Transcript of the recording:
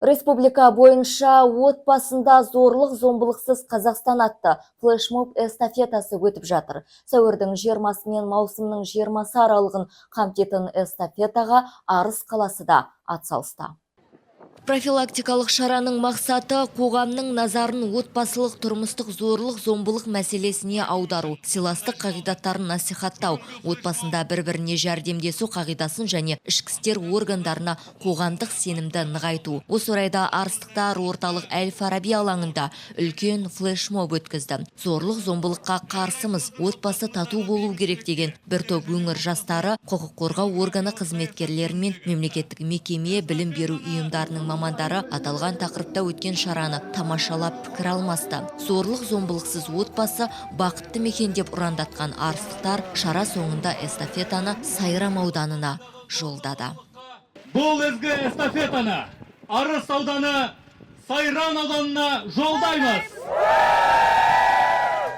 Республика бойынша отбасында зорлық-зомбылықсыз Қазақстан атты флешмоб эстафетасы өтіп жатыр. Сәуірдің 20 мен маусымның 20 аралығын қамтитын эстафетаға Арыс қаласы да атсалысты. Профилактикалық шараның мақсаты қоғамның назарын отбасылық тұрмыстық зорлық-зомбылық мәселесіне аудару, сыйластық қағидаттарын насихаттау, отбасында бір-біріне жәрдемдесу қағидасын және ішкі істер органдарына қоғамдық сенімді нығайту. Осы орайда арыстықтар орталық Әл-Фараби алаңында үлкен флешмоб өткізді. Зорлық-зомбылыққа қарсымыз, отбасы тату болу керек деген бір топ өңір жастары құқық қорғау органы қызметкерлері мен мемлекеттік мекеме, білім беру ұйымдарының мамандары аталған тақырыпта өткен шараны тамашалап пікір алмасты. Зорлық-зомбылықсыз отбасы бақытты мекен деп ұрандатқан арыстықтар шара соңында эстафетаны Сайрам ауданына жолдады. Бұл ізгі эстафетаны Арыс ауданы Сайрам ауданына жолдаймыз.